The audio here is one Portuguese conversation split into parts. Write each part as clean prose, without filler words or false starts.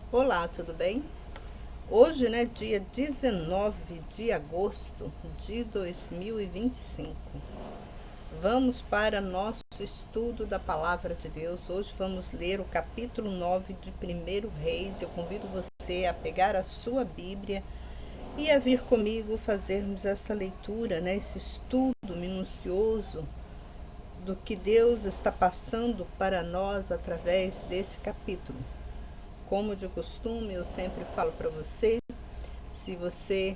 Olá, tudo bem? Hoje, né, dia 19 de agosto de 2025. Vamos para nosso estudo da Palavra de Deus. Hoje vamos ler o capítulo 9 de 1 Reis. Eu convido você a pegar a sua Bíblia e a vir comigo fazermos essa leitura, né, esse estudo minucioso do que Deus está passando para nós através desse capítulo. Como de costume, eu sempre falo para você, se você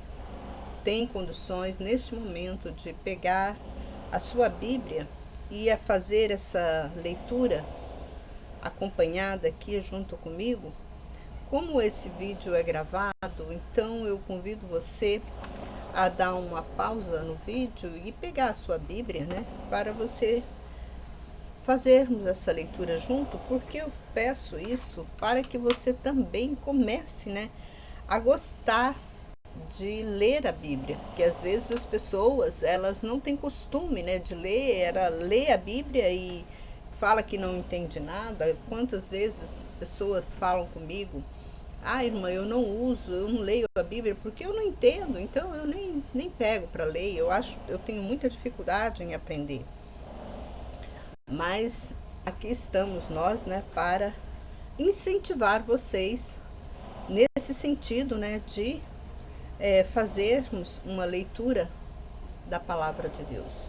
tem condições neste momento de pegar a sua Bíblia e a fazer essa leitura acompanhada aqui junto comigo, como esse vídeo é gravado, então eu convido você a dar uma pausa no vídeo e pegar a sua Bíblia, né, para você fazermos essa leitura junto, porque eu peço isso para que você também comece, né, a gostar de ler a Bíblia, que às vezes as pessoas elas não têm costume, né, de ler, lê a Bíblia e fala que não entende nada. Quantas vezes pessoas falam comigo: ah, irmã, eu não leio a Bíblia porque eu não entendo, então eu nem pego para ler. Eu tenho muita dificuldade em aprender. Mas aqui estamos nós, né, para incentivar vocês nesse sentido, né, de fazermos uma leitura da palavra de Deus.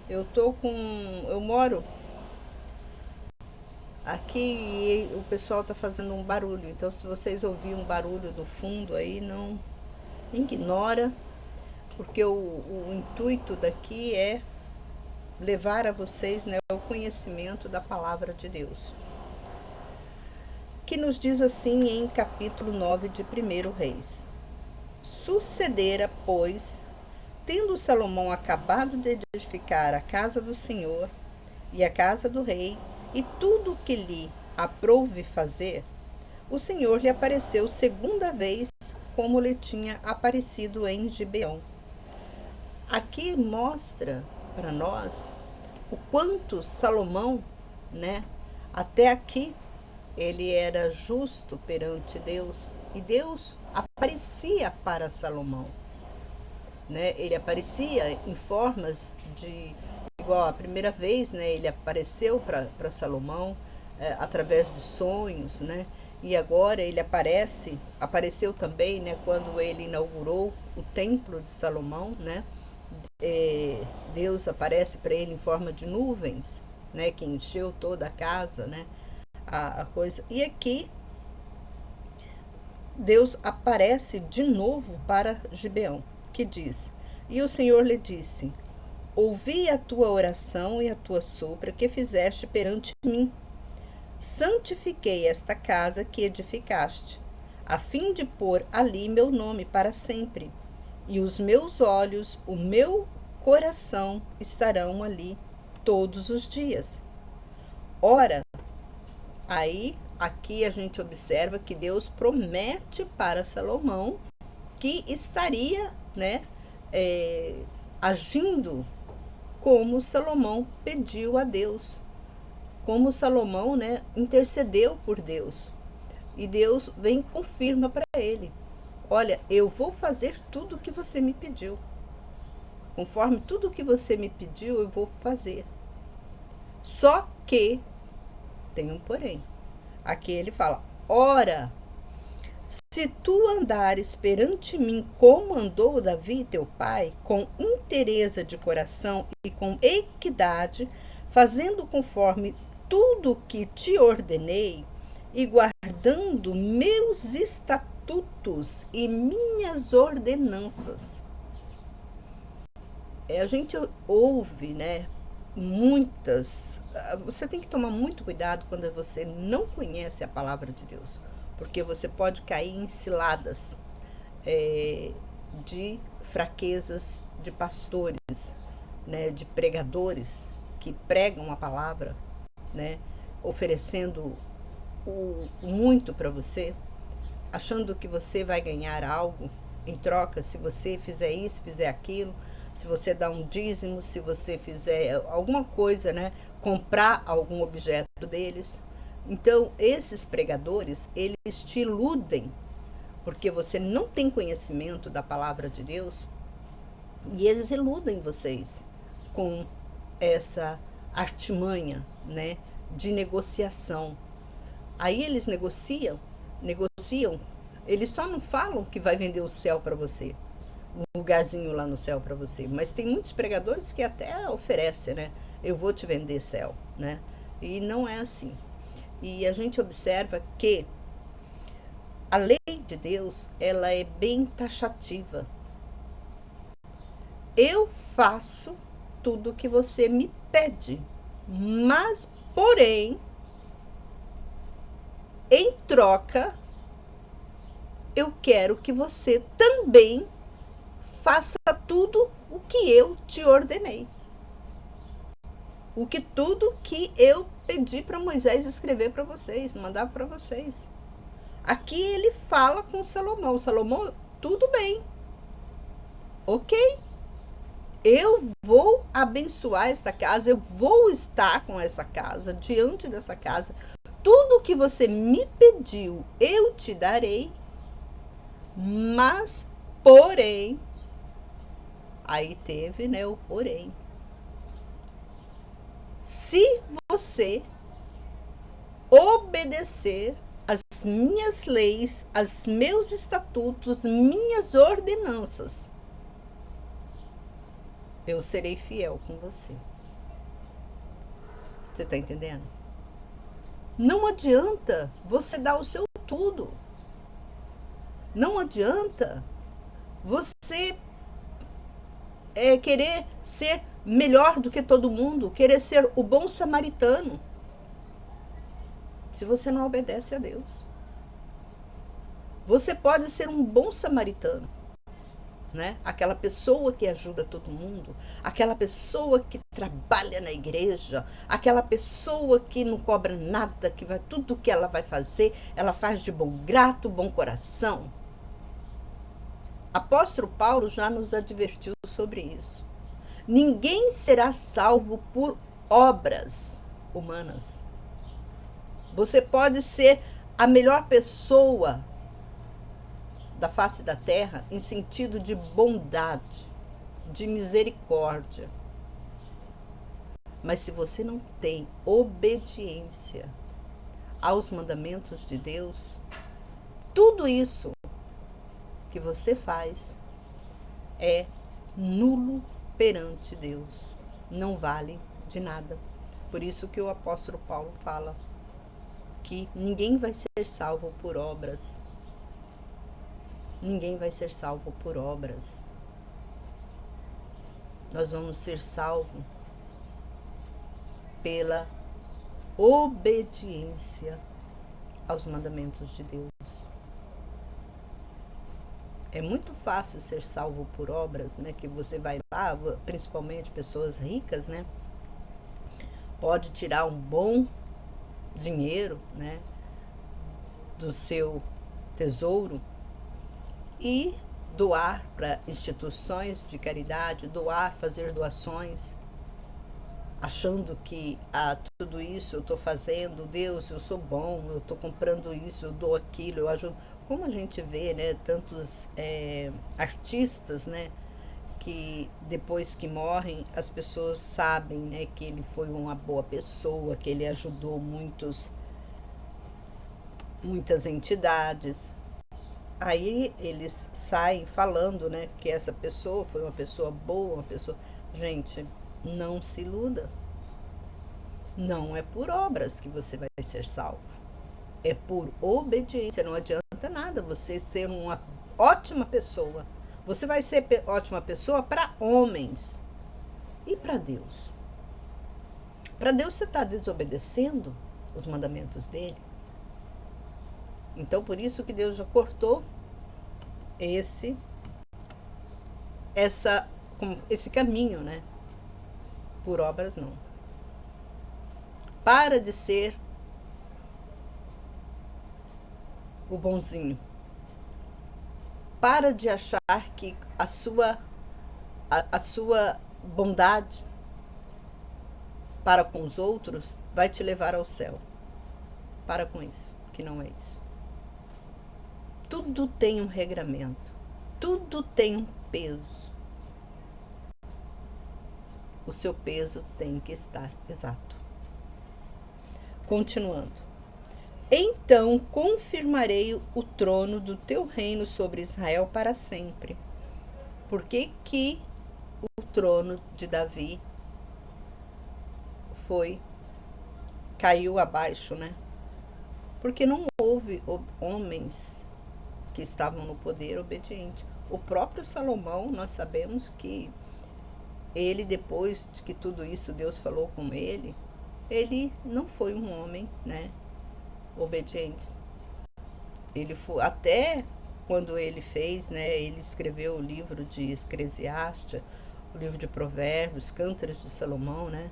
Eu moro aqui e o pessoal está fazendo um barulho, então se vocês ouvirem um barulho do fundo aí, não ignora, porque o intuito daqui é levar a vocês, né, o conhecimento da palavra de Deus, que nos diz assim em capítulo 9 de 1 Reis. Sucedera, pois, tendo Salomão acabado de edificar a casa do Senhor e a casa do rei, e tudo o que lhe aprouve fazer, o Senhor lhe apareceu segunda vez, como lhe tinha aparecido em Gibeão. Aqui mostra para nós o quanto Salomão, né, até aqui, ele era justo perante Deus, e Deus aparecia para Salomão, né? Ele aparecia em formas de, igual a primeira vez, né, ele apareceu para Salomão através de sonhos, né? E agora ele apareceu também, né, quando ele inaugurou o templo de Salomão, né? Deus aparece para ele em forma de nuvens, né, que encheu toda a casa, né? A coisa. E aqui Deus aparece de novo para Gibeão, que diz: e o Senhor lhe disse: ouvi a tua oração e a tua súplica que fizeste perante mim. Santifiquei esta casa que edificaste, a fim de pôr ali meu nome para sempre, e os meus olhos, o meu coração estarão ali todos os dias. Ora, aqui a gente observa que Deus promete para Salomão que estaria, né, agindo como Salomão pediu a Deus, como Salomão, né, intercedeu por Deus. E Deus vem e confirma para ele: olha, eu vou fazer tudo o que você me pediu. Conforme tudo o que você me pediu, eu vou fazer. Só que tem um porém. Aqui ele fala: ora, se tu andares perante mim como andou Davi teu pai, com inteireza de coração e com equidade, fazendo conforme tudo o que te ordenei, e guardando meus estatutos e minhas ordenanças. A gente ouve, né, muitas. Você tem que tomar muito cuidado quando você não conhece a palavra de Deus, porque você pode cair em ciladas de fraquezas de pastores, né, de pregadores que pregam a palavra, né, oferecendo muito para você, achando que você vai ganhar algo em troca se você fizer isso, fizer aquilo, se você dar um dízimo, se você fizer alguma coisa, né, comprar algum objeto deles. Então, esses pregadores, eles te iludem, porque você não tem conhecimento da palavra de Deus, e eles iludem vocês com essa artimanha, né, de negociação. Aí eles negociam, eles só não falam que vai vender o céu para você, um lugarzinho lá no céu para você, mas tem muitos pregadores que até oferecem, né, eu vou te vender céu, né, e não é assim. E a gente observa que a lei de Deus, ela é bem taxativa. Eu faço tudo o que você me pede, mas, porém, em troca, eu quero que você também faça tudo o que eu te ordenei. Tudo que eu pedi para Moisés escrever para vocês, mandar para vocês. Aqui ele fala com Salomão. Salomão, tudo bem. Ok. Eu vou abençoar esta casa, eu vou estar com essa casa, diante dessa casa. Tudo que você me pediu, eu te darei. Mas, porém, aí teve, né, o porém. Se você obedecer às minhas leis, aos meus estatutos, minhas ordenanças, eu serei fiel com você. Você está entendendo? Não adianta você dar o seu tudo. Não adianta você querer ser melhor do que todo mundo, querer ser o bom samaritano, se você não obedece a Deus. Você pode ser um bom samaritano, né? Aquela pessoa que ajuda todo mundo, aquela pessoa que trabalha na igreja, aquela pessoa que não cobra nada, que vai tudo que ela vai fazer, ela faz de bom grado, bom coração. Apóstolo Paulo já nos advertiu sobre isso. Ninguém será salvo por obras humanas. Você pode ser a melhor pessoa da face da terra em sentido de bondade, de misericórdia. Mas se você não tem obediência aos mandamentos de Deus, tudo isso que você faz é nulo perante Deus. Não vale de nada. Por isso que o apóstolo Paulo fala que ninguém vai ser salvo por obras. Ninguém vai ser salvo por obras. Nós vamos ser salvos pela obediência aos mandamentos de Deus. É muito fácil ser salvo por obras, né? Que você vai lá, principalmente pessoas ricas, né? Pode tirar um bom dinheiro, né? Do seu tesouro e doar para instituições de caridade, fazer doações, achando que tudo isso eu estou fazendo, Deus, eu sou bom, eu estou comprando isso, eu dou aquilo, eu ajudo. Como a gente vê, né, tantos artistas, né, que depois que morrem, as pessoas sabem, né, que ele foi uma boa pessoa, que ele ajudou muitas entidades. Aí eles saem falando, né, que essa pessoa foi uma pessoa boa, uma pessoa... Gente, não se iluda. Não é por obras que você vai ser salvo. É por obediência. Não adianta nada você ser uma ótima pessoa. Você vai ser ótima pessoa para homens. E para Deus? Para Deus você está desobedecendo os mandamentos dele. Então por isso que Deus já cortou esse caminho, né? Por obras não. Para de ser o bonzinho. Para de achar que a sua bondade para com os outros vai te levar ao céu. Para com isso, que não é isso. Tudo tem um regramento, tudo tem um peso. O seu peso tem que estar exato. Continuando. Então confirmarei o trono do teu reino sobre Israel para sempre. Por que que o trono de Davi caiu abaixo, né? Porque não houve homens que estavam no poder obediente. O próprio Salomão, nós sabemos que ele, depois de que tudo isso Deus falou com ele não foi um homem, né, obediente. Ele foi, até quando ele fez, né, ele escreveu o livro de Eclesiastes, o livro de Provérbios, Cântaros de Salomão, né,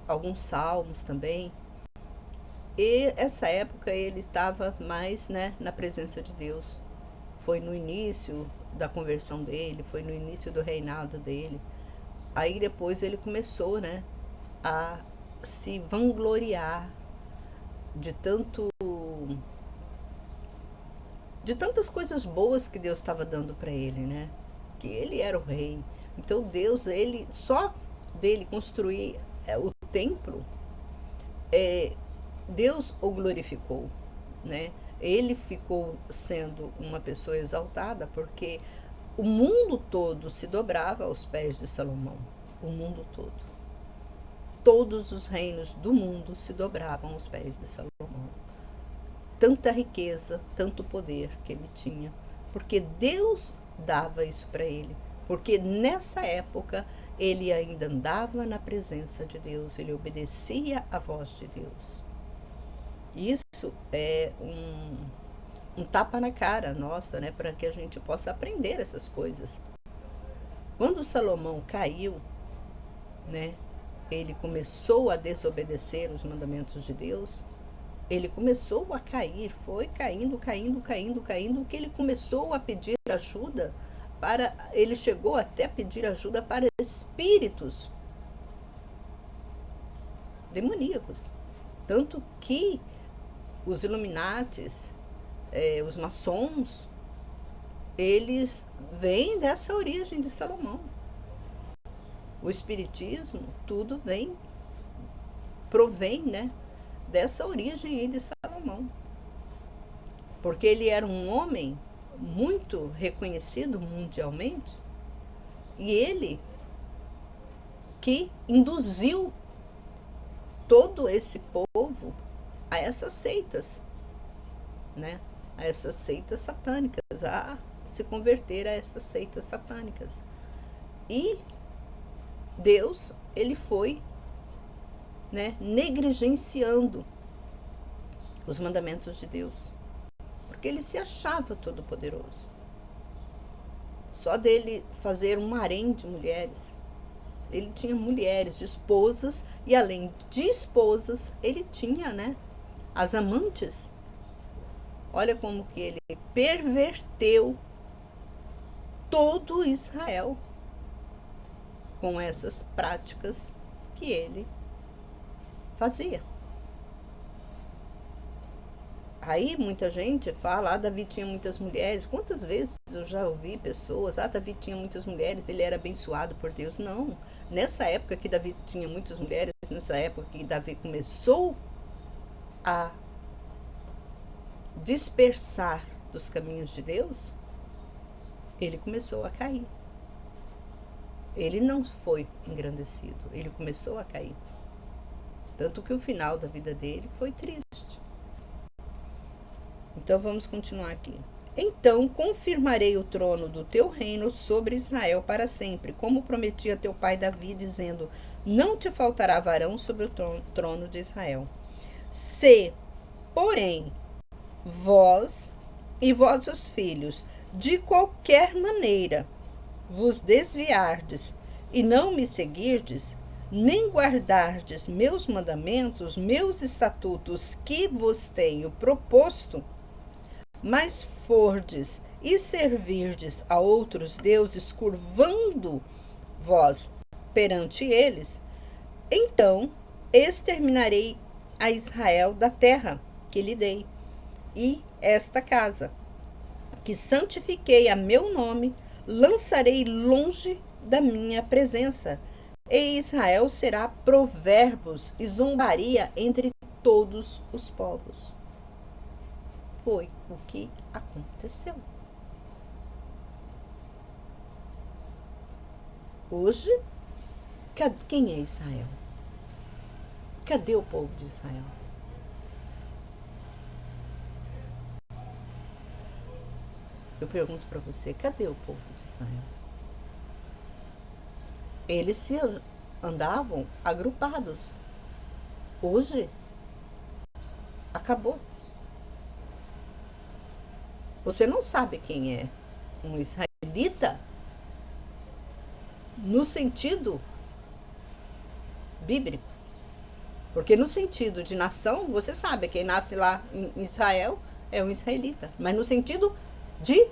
alguns salmos também. E essa época ele estava mais, né, na presença de Deus. Foi no início da conversão dele, foi no início do reinado dele. Aí depois ele começou, né, a se vangloriar de tantas coisas boas que Deus estava dando para ele, né? Que ele era o rei. Então Deus, ele só dele construir o templo, Deus o glorificou, né? Ele ficou sendo uma pessoa exaltada porque o mundo todo se dobrava aos pés de Salomão. O mundo todo. Todos os reinos do mundo se dobravam aos pés de Salomão. Tanta riqueza, tanto poder que ele tinha, porque Deus dava isso para ele. Porque nessa época ele ainda andava na presença de Deus, ele obedecia à voz de Deus. Isso é um tapa na cara nossa, né, para que a gente possa aprender essas coisas. Quando Salomão caiu, né, ele começou a desobedecer os mandamentos de Deus, ele começou a cair, foi caindo, que ele começou a pedir ajuda ele chegou até a pedir ajuda para espíritos demoníacos. Tanto que os Illuminates, os maçons, eles vêm dessa origem de Salomão. O espiritismo, tudo provém, né, dessa origem aí de Salomão. Porque ele era um homem muito reconhecido mundialmente e ele que induziu todo esse povo a essas seitas, né? A essas seitas satânicas, a se converter a essas seitas satânicas. E Deus, ele foi, né, negligenciando os mandamentos de Deus, porque ele se achava todo poderoso. Só dele fazer um harém de mulheres, ele tinha mulheres, esposas, e além de esposas, ele tinha, né, as amantes. Olha como que ele perverteu todo Israel com essas práticas que ele fazia. Aí muita gente fala, Davi tinha muitas mulheres. Quantas vezes eu já ouvi pessoas, Davi tinha muitas mulheres, ele era abençoado por Deus. Não, nessa época que Davi tinha muitas mulheres, nessa época que Davi começou a dispersar dos caminhos de Deus, ele começou a cair. Ele não foi engrandecido, ele começou a cair. Tanto que o final da vida dele foi triste. Então vamos continuar aqui. Então confirmarei o trono do teu reino sobre Israel para sempre, como prometi a teu pai Davi, dizendo: não te faltará varão sobre o trono de Israel. Se, porém, vós e vossos filhos, de qualquer maneira, vos desviardes e não me seguirdes, nem guardardes meus mandamentos, meus estatutos que vos tenho proposto, mas fordes e servirdes a outros deuses, curvando vós perante eles, então exterminarei a Israel da terra que lhe dei, e esta casa, que santifiquei a meu nome, lançarei longe da minha presença, e Israel será provérbios e zombaria entre todos os povos. Foi o que aconteceu. Hoje, quem é Israel? Cadê o povo de Israel? Eu pergunto para você, cadê o povo de Israel? Eles se andavam agrupados. Hoje, acabou. Você não sabe quem é um israelita no sentido bíblico. Porque no sentido de nação, você sabe, quem nasce lá em Israel é um israelita. Mas no sentido de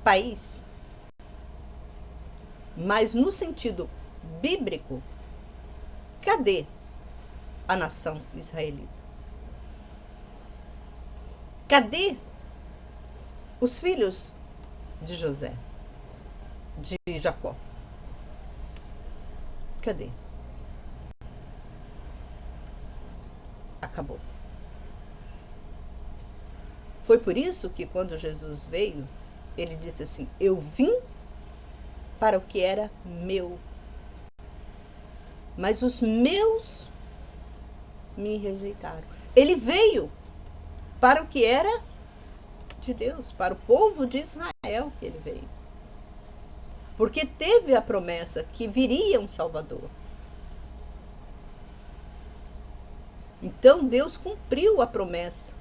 país. Mas no sentido bíblico, cadê a nação israelita? Cadê os filhos de José, de Jacó? Cadê? Acabou. Foi por isso que quando Jesus veio, ele disse assim: eu vim para o que era meu, mas os meus me rejeitaram. Ele veio para o que era de Deus, para o povo de Israel que ele veio. Porque teve a promessa que viria um Salvador. Então Deus cumpriu a promessa.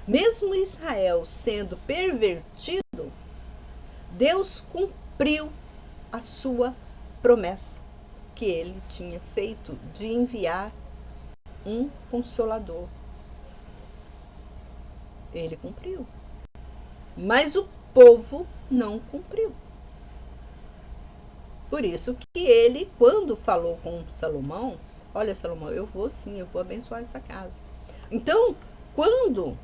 Mesmo Israel sendo pervertido, Deus cumpriu a sua promessa que ele tinha feito de enviar um Consolador. Ele cumpriu. Mas o povo não cumpriu. Por isso que ele, quando falou com Salomão, olha, Salomão, eu vou abençoar essa casa. Então, quando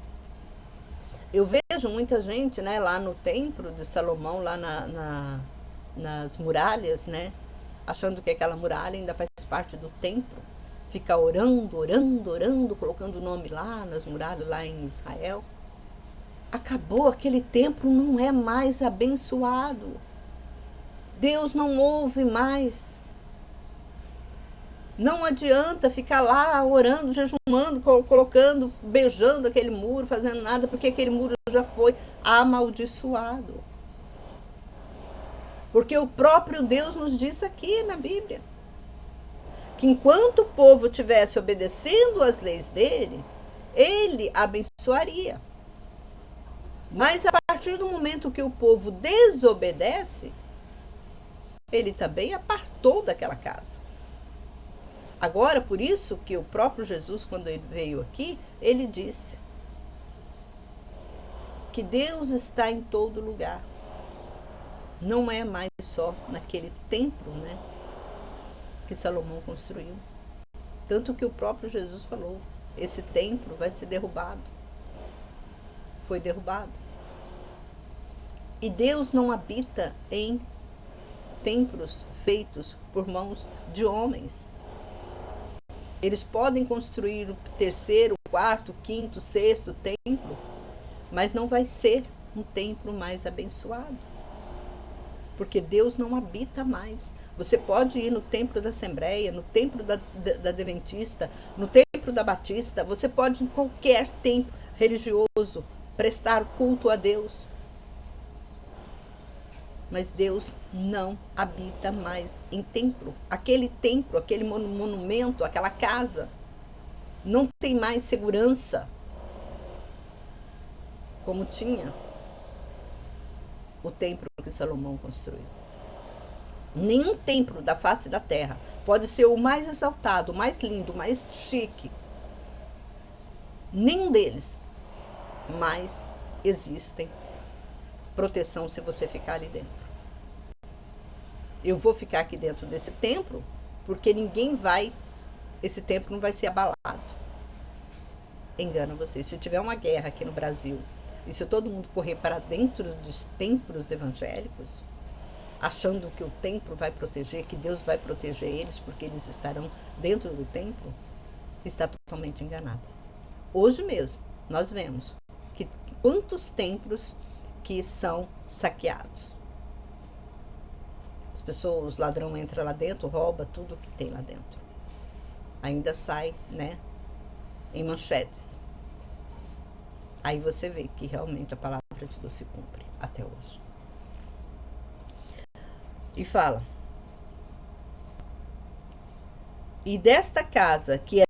eu vejo muita gente, né, lá no templo de Salomão, lá nas muralhas, né, achando que aquela muralha ainda faz parte do templo, fica orando, colocando o nome lá nas muralhas, lá em Israel. Acabou, aquele templo não é mais abençoado. Deus não ouve mais. Não adianta ficar lá orando, jejumando, colocando, beijando aquele muro, fazendo nada, porque aquele muro já foi amaldiçoado. Porque o próprio Deus nos disse aqui na Bíblia que enquanto o povo estivesse obedecendo às leis dele, ele abençoaria. Mas a partir do momento que o povo desobedece, ele também apartou daquela casa. Agora, por isso que o próprio Jesus, quando ele veio aqui, ele disse que Deus está em todo lugar. Não é mais só naquele templo, né, que Salomão construiu. Tanto que o próprio Jesus falou, esse templo vai ser derrubado. Foi derrubado. E Deus não habita em templos feitos por mãos de homens. Eles podem construir o terceiro, quarto, quinto, sexto templo, mas não vai ser um templo mais abençoado. Porque Deus não habita mais. Você pode ir no templo da Assembleia, no templo da Adventista, no templo da Batista, você pode ir em qualquer templo religioso prestar culto a Deus. Mas Deus não habita mais em templo. Aquele templo, aquele monumento, aquela casa, não tem mais segurança como tinha o templo que Salomão construiu. Nenhum templo da face da terra pode ser o mais exaltado, o mais lindo, o mais chique. Nenhum deles mais existem proteção se você ficar ali dentro. Eu vou ficar aqui dentro desse templo porque ninguém vai, esse templo não vai ser abalado. engana vocês. Se tiver uma guerra aqui no Brasil, e se todo mundo correr para dentro dos templos evangélicos, achando que o templo vai proteger, que Deus vai proteger eles, porque eles estarão dentro do templo, está totalmente enganado. Hoje mesmo, nós vemos que quantos templos que são saqueados. As pessoas, os ladrão entra lá dentro, rouba tudo que tem lá dentro. Ainda sai, né, em manchetes. Aí você vê que realmente a palavra de Deus se cumpre até hoje. E fala: e desta casa que é,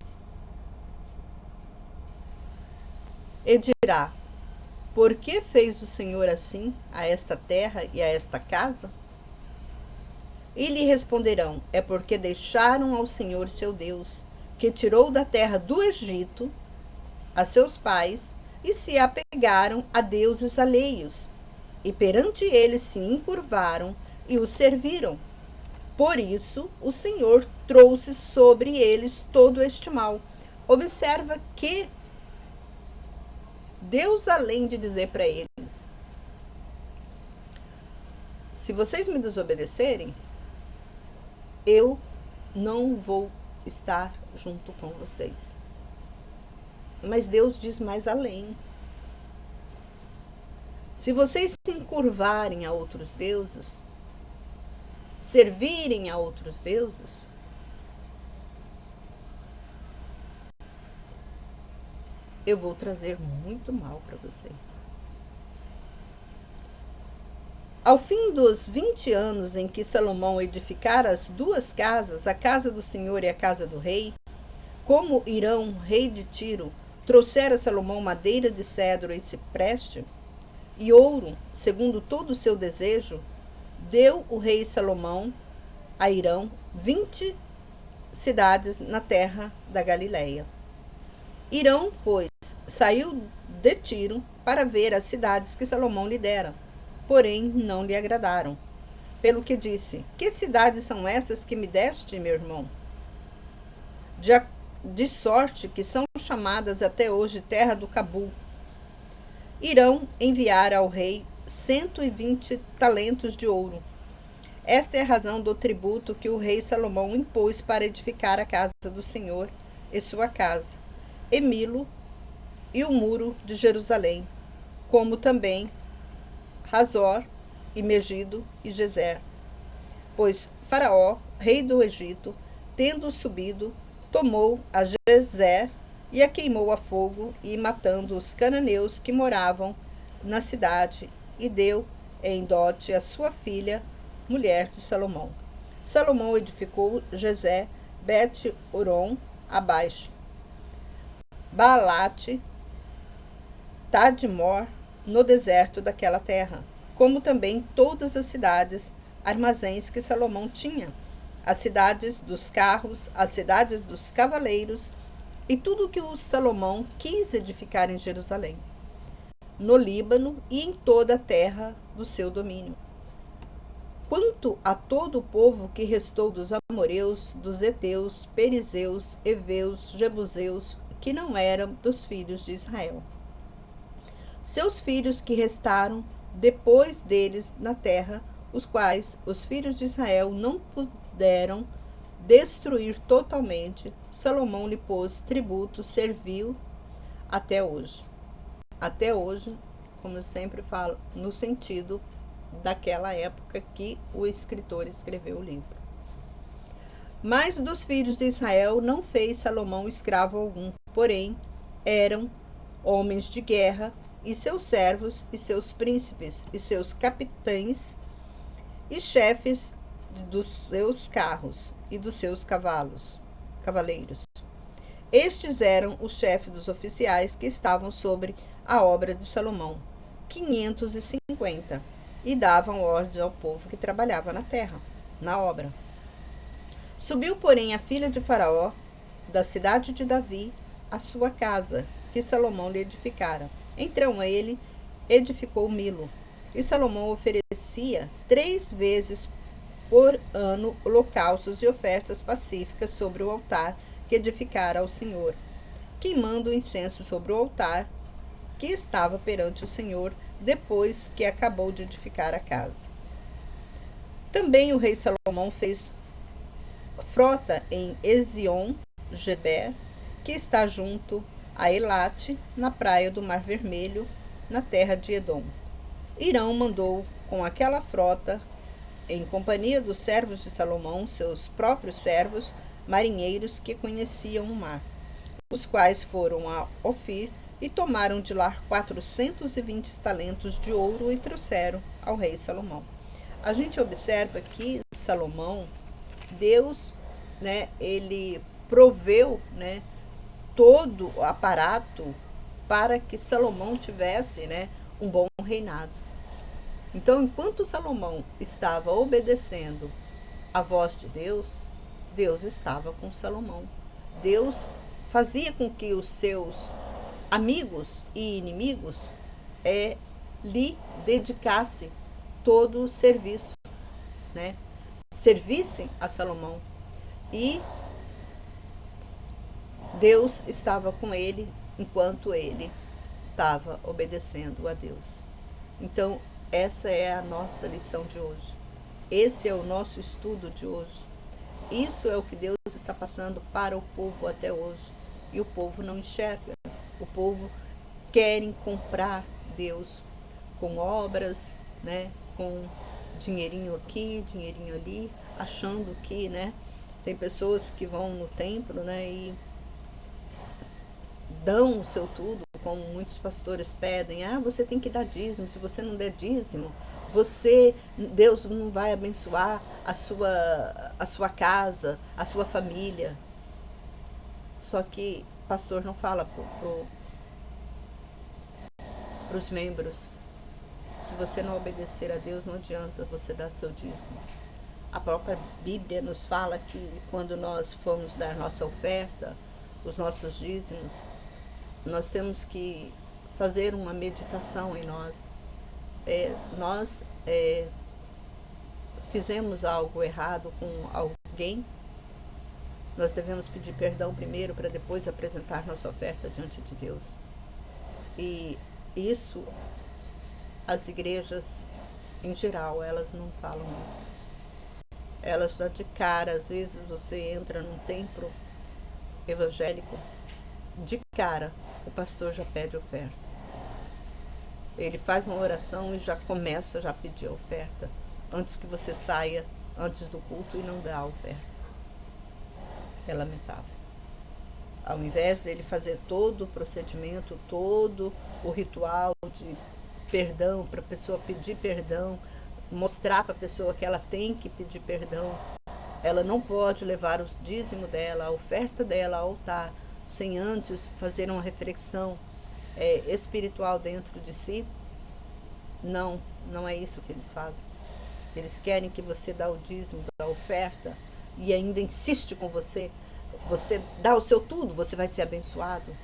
e dirá: por que fez o Senhor assim a esta terra e a esta casa? E lhe responderão: é porque deixaram ao Senhor seu Deus, que tirou da terra do Egito a seus pais, e se apegaram a deuses alheios, e perante eles se encurvaram e o serviram. Por isso o Senhor trouxe sobre eles todo este mal. Observa que Deus, além de dizer para eles: se vocês me desobedecerem, eu não vou estar junto com vocês. Mas Deus diz mais além. Se vocês se encurvarem a outros deuses, servirem a outros deuses, eu vou trazer muito mal para vocês. Ao fim dos 20 anos em que Salomão edificara as duas casas, a casa do Senhor e a casa do rei, como Hirão, rei de Tiro, trouxera a Salomão madeira de cedro e cipreste, e ouro, segundo todo o seu desejo, deu o rei Salomão a Hirão 20 cidades na terra da Galileia. Hirão, pois, saiu de Tiro para ver as cidades que Salomão lhe dera, porém não lhe agradaram. Pelo que disse: que cidades são estas que me deste, meu irmão? De sorte que são chamadas até hoje terra do Cabul. Hirão enviara ao rei 120 talentos de ouro. Esta é a razão do tributo que o rei Salomão impôs para edificar a casa do Senhor e sua casa, e Milo e o muro de Jerusalém, como também Hazor e Megido e Gezer. Pois Faraó, rei do Egito, tendo subido, tomou a Gezer e a queimou a fogo, e matando os cananeus que moravam na cidade, e deu em dote a sua filha, mulher de Salomão. Salomão edificou Gezer, Bet-Horon abaixo, Baalate, Tadmor, no deserto daquela terra, como também todas as cidades, armazéns que Salomão tinha, as cidades dos carros, as cidades dos cavaleiros, e tudo o que o Salomão quis edificar em Jerusalém, no Líbano e em toda a terra do seu domínio. Quanto a todo o povo que restou dos amoreus, dos heteus, perizeus, heveus, jebuseus, que não eram dos filhos de Israel, seus filhos que restaram depois deles na terra, os quais os filhos de Israel não puderam destruir totalmente, Salomão lhe pôs tributo, serviu até hoje. Até hoje, como eu sempre falo, no sentido daquela época que o escritor escreveu o livro. Mas dos filhos de Israel não fez Salomão escravo algum, porém eram homens de guerra, e seus servos, e seus príncipes, e seus capitães, e chefes dos seus carros e dos seus cavaleiros. Estes eram os chefes dos oficiais que estavam sobre a obra de Salomão, 550, e davam ordem ao povo que trabalhava na terra, na obra. Subiu, porém, a filha de Faraó, da cidade de Davi, a sua casa, que Salomão lhe edificara. Então ele edificou Milo, e Salomão oferecia 3 vezes por ano holocaustos e ofertas pacíficas sobre o altar que edificara ao Senhor. queimando o incenso sobre o altar que estava perante o Senhor, depois que acabou de edificar a casa. Também o rei Salomão fez frota em Ezion-Geber, que está junto a Elate, na praia do Mar Vermelho, na terra de Edom. Hirão mandou com aquela frota, em companhia dos servos de Salomão, seus próprios servos, marinheiros que conheciam o mar, os quais foram a Ofir e tomaram de lá 420 talentos de ouro e trouxeram ao rei Salomão. A gente observa que Salomão, Deus, ele proveu, todo o aparato para que Salomão tivesse, um bom reinado. Então, enquanto Salomão estava obedecendo a voz de Deus, Deus estava com Salomão. Deus fazia com que os seus amigos e inimigos lhe dedicassem todo o serviço, servissem a Salomão. E Deus estava com ele enquanto ele estava obedecendo a Deus. Então, essa é a nossa lição de hoje. Esse é o nosso estudo de hoje. Isso é o que Deus está passando para o povo até hoje. E o povo não enxerga. O povo quer comprar Deus com obras, com dinheirinho aqui, dinheirinho ali, achando que, tem pessoas que vão no templo, e dão o seu tudo, como muitos pastores pedem. Você tem que dar dízimo. Se você não der dízimo, Deus não vai abençoar a sua casa, a sua família. Só que o pastor não fala para os membros: se você não obedecer a Deus, não adianta você dar seu dízimo. A própria Bíblia nos fala que quando nós formos dar nossa oferta, os nossos dízimos, nós temos que fazer uma meditação em nós. Nós fizemos algo errado com alguém, nós devemos pedir perdão primeiro para depois apresentar nossa oferta diante de Deus. E isso, as igrejas em geral, elas não falam isso. Elas já de cara, às vezes você entra num templo evangélico, de cara o pastor já pede oferta. Ele faz uma oração e já começa a pedir a oferta, antes que você saia, antes do culto, e não dá a oferta. É lamentável. Ao invés dele fazer todo o procedimento, todo o ritual de perdão, para a pessoa pedir perdão, mostrar para a pessoa que ela tem que pedir perdão, ela não pode levar o dízimo dela, a oferta dela ao altar, sem antes fazer uma reflexão espiritual dentro de si. Não é isso que eles fazem. Eles querem que você dá o dízimo, dá a oferta, e ainda insiste com você. Você dá o seu tudo, você vai ser abençoado.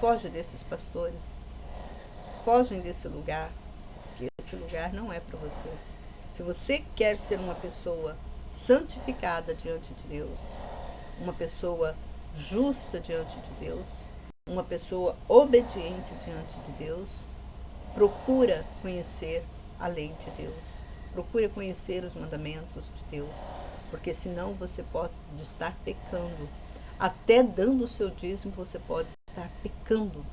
Foge desses pastores. Fogem desse lugar, porque esse lugar não é para você. Se você quer ser uma pessoa santificada diante de Deus, uma pessoa justa diante de Deus, uma pessoa obediente diante de Deus, procura conhecer a lei de Deus, procura conhecer os mandamentos de Deus, porque senão você pode estar pecando. Até dando o seu dízimo você pode estar pecando.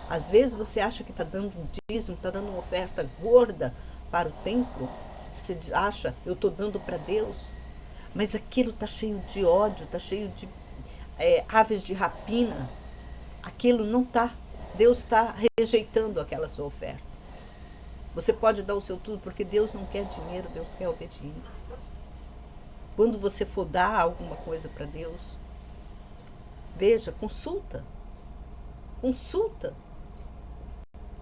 Às vezes você acha que está dando um dízimo, está dando uma oferta gorda para o templo, você acha: eu estou dando para Deus, mas aquilo está cheio de ódio, está cheio de aves de rapina. Aquilo não está, Deus está rejeitando aquela sua oferta. Você pode dar o seu tudo, porque Deus não quer dinheiro, Deus quer obediência. Quando você for dar alguma coisa para Deus, veja, consulta o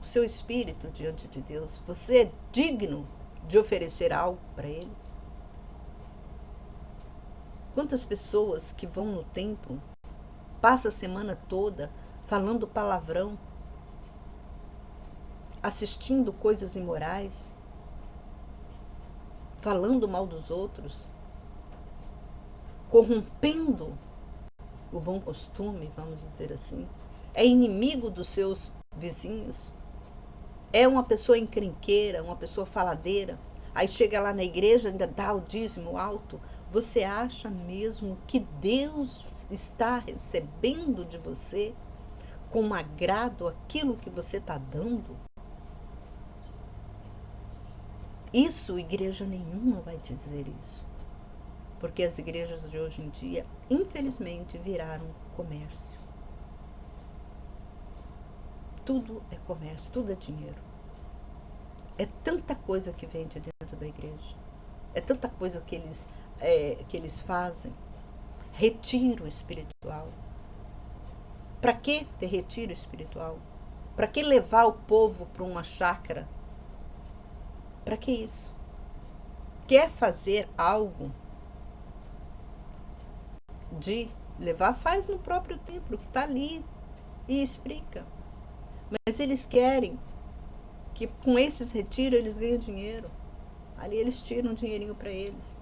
seu espírito diante de Deus. Você é digno de oferecer algo para Ele? Quantas pessoas que vão no templo passam a semana toda falando palavrão, assistindo coisas imorais, falando mal dos outros, corrompendo o bom costume, vamos dizer assim, é inimigo dos seus vizinhos, é uma pessoa encrenqueira, uma pessoa faladeira, aí chega lá na igreja, ainda dá o dízimo alto, você acha mesmo que Deus está recebendo de você com agrado aquilo que você está dando? Isso, igreja nenhuma vai te dizer isso. Porque as igrejas de hoje em dia, infelizmente, viraram comércio. Tudo é comércio, tudo é dinheiro. É tanta coisa que vende dentro da igreja. É tanta coisa que eles fazem. Retiro espiritual. Para que ter retiro espiritual? Para que levar o povo para uma chácara? Para que isso? Quer fazer algo de levar, faz no próprio templo, que está ali, e explica. Mas eles querem que com esses retiros eles ganhem dinheiro. Ali eles tiram um dinheirinho para eles.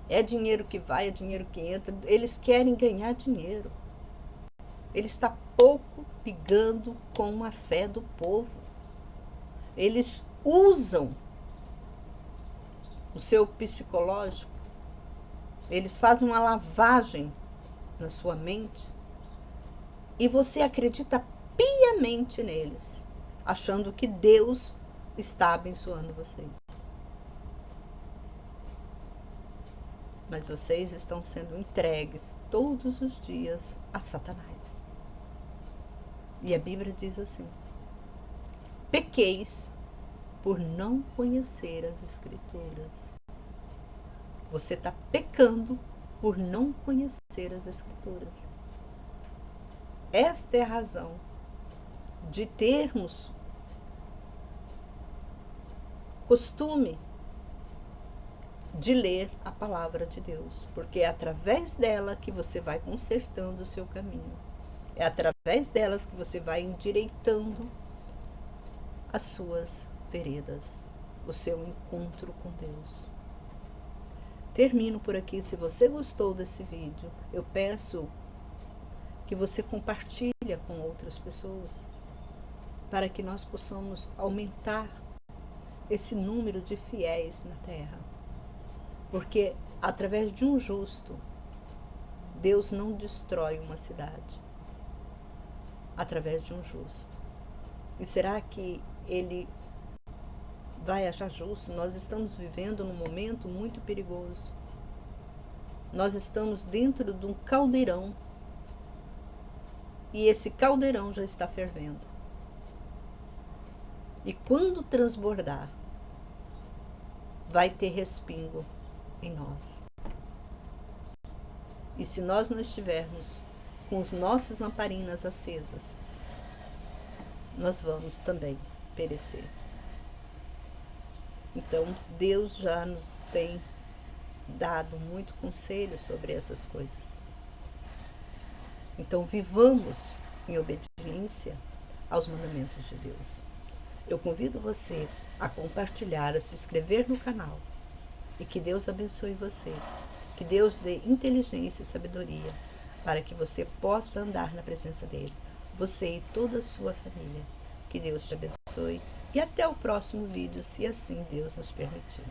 É dinheiro que vai, é dinheiro que entra. Eles querem ganhar dinheiro. Ele está pouco ligando com a fé do povo. Eles usam o seu psicológico. Eles fazem uma lavagem na sua mente. E você acredita piamente neles, achando que Deus está abençoando vocês. Mas vocês estão sendo entregues todos os dias a Satanás. E a Bíblia diz assim: pequeis por não conhecer as Escrituras. Você está pecando por não conhecer as Escrituras. Esta é a razão de termos costume de ler a palavra de Deus, porque é através dela que você vai consertando o seu caminho. É através delas que você vai endireitando as suas veredas, o seu encontro com Deus. Termino por aqui. Se você gostou desse vídeo, eu peço que você compartilhe com outras pessoas, para que nós possamos aumentar esse número de fiéis na terra. Porque através de um justo, Deus não destrói uma cidade. Através de um justo. E será que ele vai achar justo? Nós estamos vivendo num momento muito perigoso. Nós estamos dentro de um caldeirão. E esse caldeirão já está fervendo. E quando transbordar, vai ter respingo em nós. E se nós não estivermos com as nossas lamparinas acesas, nós vamos também perecer. Então, Deus já nos tem dado muito conselho sobre essas coisas. Então, vivamos em obediência aos mandamentos de Deus. Eu convido você a compartilhar, a se inscrever no canal. E que Deus abençoe você. Que Deus dê inteligência e sabedoria para que você possa andar na presença dele. Você e toda a sua família. Que Deus te abençoe. E até o próximo vídeo, se assim Deus nos permitir.